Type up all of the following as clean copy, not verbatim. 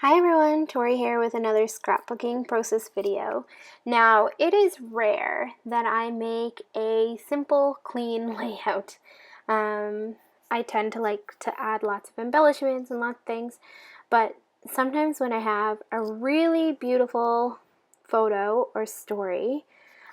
Hi everyone, Tori here with another scrapbooking process video. Now, it is rare that I make a simple, clean layout. I tend to like to add lots of embellishments and lots of things, but sometimes when I have a really beautiful photo or story,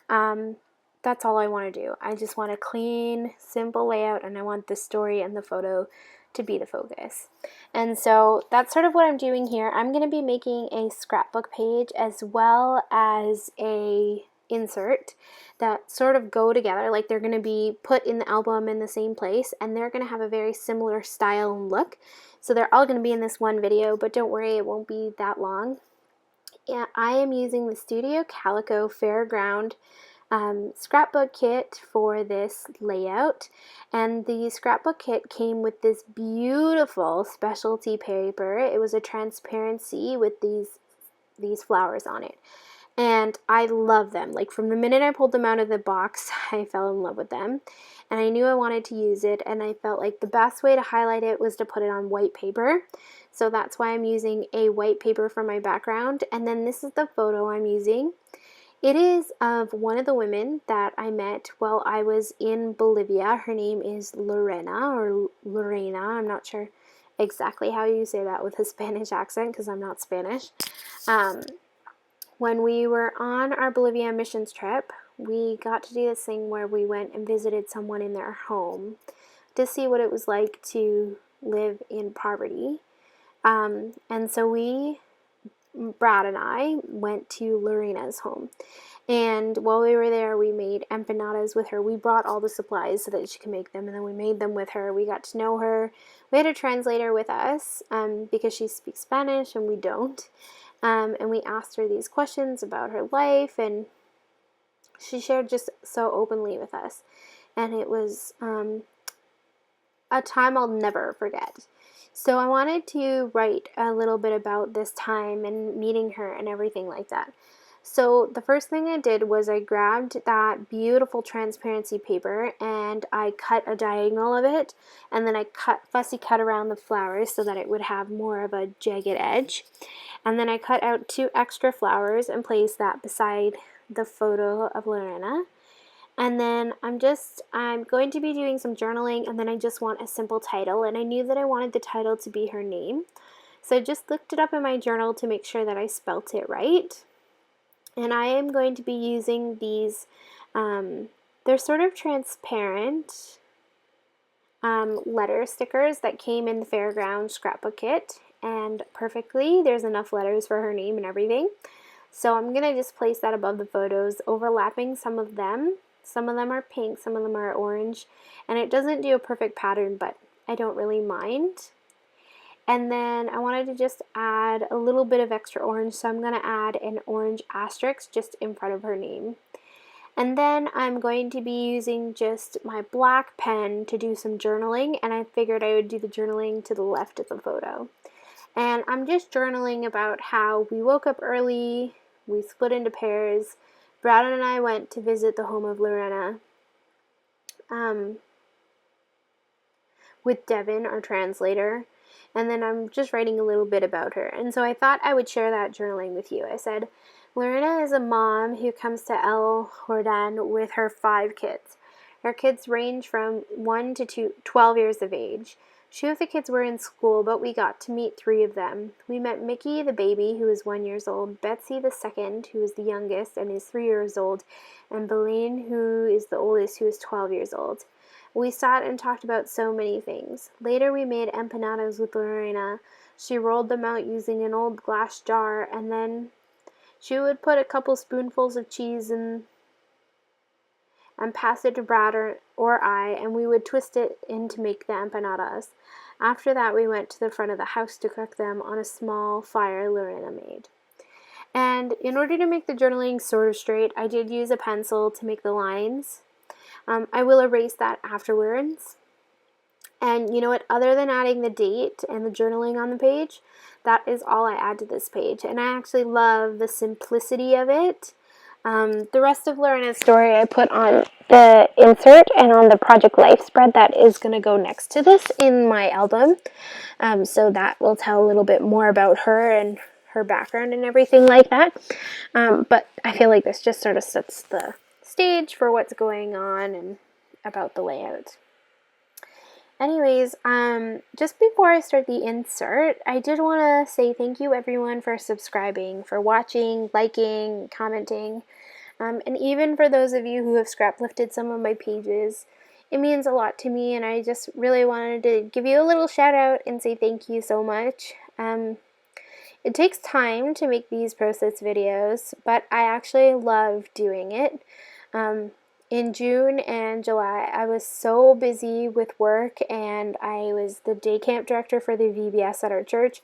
that's all I want to do. I just want a clean, simple layout, and I want the story and the photo to be the focus. And so that's sort of what I'm doing here. I'm going to be making a scrapbook page as well as a insert that sort of go together, like they're going to be put in the album in the same place, and they're going to have a very similar style and look. So they're all going to be in this one video, but don't worry, it won't be that long. Yeah, I am using the Studio Calico Fairground scrapbook kit for this layout, and the scrapbook kit came with this beautiful specialty paper. It was a transparency with these flowers on it, and I love them. Like from the minute I pulled them out of the box, I fell in love with them, and I knew I wanted to use it, and I felt like the best way to highlight it was to put it on white paper. So that's why I'm using a white paper for my background, and then this is the photo I'm using. It is of one of the women that I met while I was in Bolivia. Her name is Lorena or Lorena. I'm not sure exactly how you say that with a Spanish accent because I'm not Spanish. When we were on our Bolivia missions trip, we got to do this thing where we went and visited someone in their home to see what it was like to live in poverty. And so Brad and I went to Lorena's home. And while we were there, we made empanadas with her. We brought all the supplies so that she could make them, and then we made them with her. We got to know her. We had a translator with us because she speaks Spanish and we don't. And we asked her these questions about her life, and she shared just so openly with us. And it was a time I'll never forget. So I wanted to write a little bit about this time and meeting her and everything like that. So the first thing I did was I grabbed that beautiful transparency paper and I cut a diagonal of it, and then I fussy cut around the flowers so that it would have more of a jagged edge. And then I cut out 2 extra flowers and placed that beside the photo of Lorena. And then I'm going to be doing some journaling, and then I just want a simple title, and I knew that I wanted the title to be her name. So I just looked it up in my journal to make sure that I spelt it right. And I am going to be using these, they're sort of transparent letter stickers that came in the Fairground scrapbook kit, and perfectly, there's enough letters for her name and everything. So I'm going to just place that above the photos, overlapping some of them. Some of them are pink, some of them are orange, and it doesn't do a perfect pattern, but I don't really mind. And then I wanted to just add a little bit of extra orange, so I'm going to add an orange asterisk just in front of her name. And then I'm going to be using just my black pen to do some journaling, and I figured I would do the journaling to the left of the photo. And I'm just journaling about how we woke up early, we split into pairs. Brad and I went to visit the home of Lorena with Devin, our translator, and then I'm just writing a little bit about her. And so I thought I would share that journaling with you. I said, Lorena is a mom who comes to El Jordan with her 5 kids. Her kids range from 1 to 12 years of age. 2 of the kids were in school, but we got to meet 3 of them. We met Mickey, the baby, who is 1 year old, Betsy, the second, who is the youngest and is 3 years old, and Beline, who is the oldest, who is 12 years old. We sat and talked about so many things. Later we made empanadas with Lorena. She rolled them out using an old glass jar, and then she would put a couple spoonfuls of cheese and pass it to Brad or I, and we would twist it in to make the empanadas. After that, we went to the front of the house to cook them on a small fire Lorena made. And in order to make the journaling sort of straight, I did use a pencil to make the lines. I will erase that afterwards. And you know what? Other than adding the date and the journaling on the page, that is all I add to this page. And I actually love the simplicity of it. The rest of Lorena's story I put on the insert and on the Project Life spread that is going to go next to this in my album. So that will tell a little bit more about her and her background and everything like that. But I feel like this just sort of sets the stage for what's going on and about the layout. Anyways, just before I start the insert, I did want to say thank you everyone for subscribing, for watching, liking, commenting, and even for those of you who have scrap lifted some of my pages. It means a lot to me, and I just really wanted to give you a little shout out and say thank you so much. It takes time to make these process videos, but I actually love doing it. In June and July, I was so busy with work, and I was the day camp director for the VBS at our church,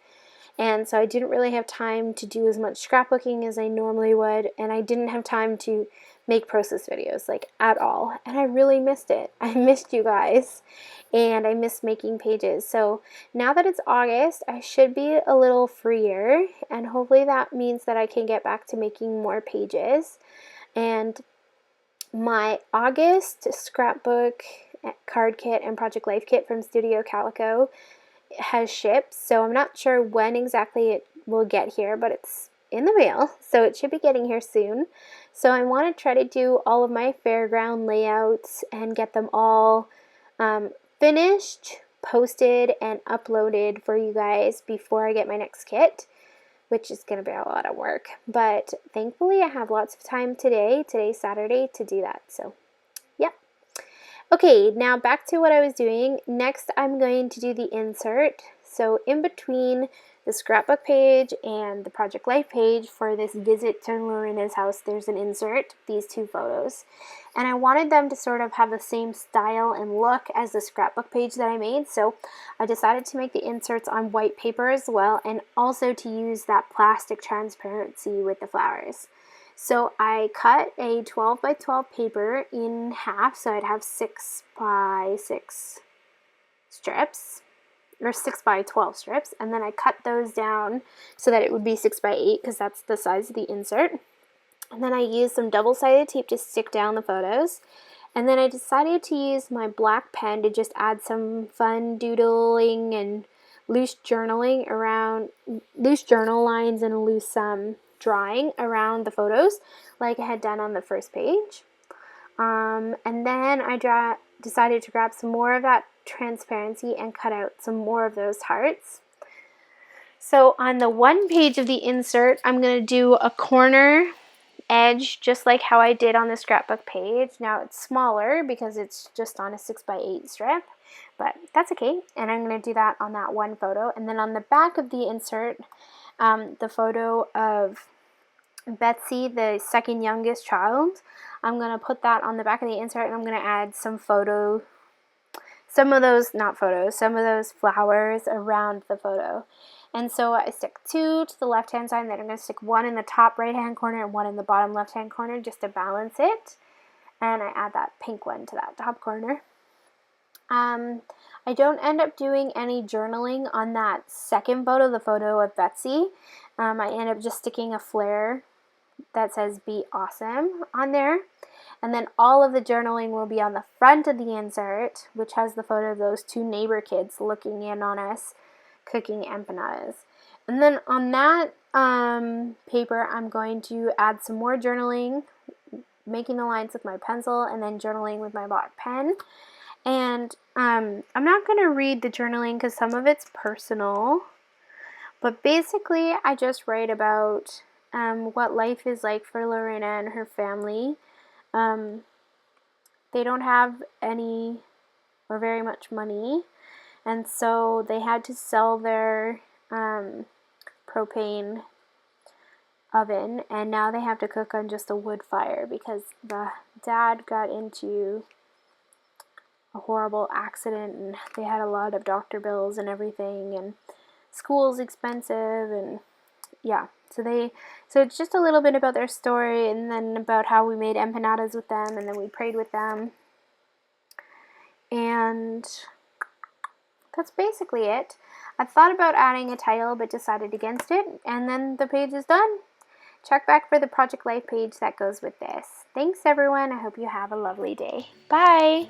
and so I didn't really have time to do as much scrapbooking as I normally would, and I didn't have time to make process videos, like, at all, and I really missed it. I missed you guys, and I missed making pages. So now that it's August, I should be a little freer, and hopefully that means that I can get back to making more pages. And my August scrapbook, card kit, and Project Life kit from Studio Calico has shipped, so I'm not sure when exactly it will get here, but it's in the mail, so it should be getting here soon. So I want to try to do all of my fairground layouts and get them all finished, posted, and uploaded for you guys before I get my next kit, which is going to be a lot of work. But thankfully I have lots of time today. Today's Saturday to do that. So, yep. Okay, now back to what I was doing. Next, I'm going to do the insert. So in between the scrapbook page and the Project Life page for this visit to Lorena's house, there's an insert, these two photos. And I wanted them to sort of have the same style and look as the scrapbook page that I made, so I decided to make the inserts on white paper as well, and also to use that plastic transparency with the flowers. So I cut a 12 by 12 paper in half, so I'd have 6 by 6 strips, or 6 by 12 strips, and then I cut those down so that it would be 6 by 8 because that's the size of the insert. And then I used some double-sided tape to stick down the photos. And then I decided to use my black pen to just add some fun doodling and loose journaling around, loose journal lines and loose drawing around the photos like I had done on the first page. And then I decided to grab some more of that transparency and cut out some more of those hearts. So on the one page of the insert, I'm going to do a corner edge just like how I did on the scrapbook page. Now it's smaller because it's just on a 6 by 8 strip, but that's okay, and I'm going to do that on that one photo. And then on the back of the insert, the photo of Betsy, the second youngest child, I'm going to put that on the back of the insert, and I'm going to add some some of those flowers around the photo. And so I stick 2 to the left-hand side, and then I'm going to stick 1 in the top right-hand corner and 1 in the bottom left-hand corner just to balance it. And I add that pink one to that top corner. I don't end up doing any journaling on that second photo, the photo of Betsy. I end up just sticking a flare that says "Be Awesome" on there. And then all of the journaling will be on the front of the insert, which has the photo of those 2 neighbor kids looking in on us cooking empanadas. And then on that paper, I'm going to add some more journaling, making the lines with my pencil, and then journaling with my black pen. And I'm not going to read the journaling because some of it's personal, but basically I just write about what life is like for Lorena and her family. They don't have any or very much money, and so they had to sell their propane oven, and now they have to cook on just a wood fire because the dad got into a horrible accident, and they had a lot of doctor bills and everything, and school's expensive, and yeah. So it's just a little bit about their story, and then about how we made empanadas with them, and then we prayed with them. And that's basically it. I thought about adding a title but decided against it, and then the page is done. check back for the Project Life page that goes with this. Thanks everyone. I hope you have a lovely day. Bye!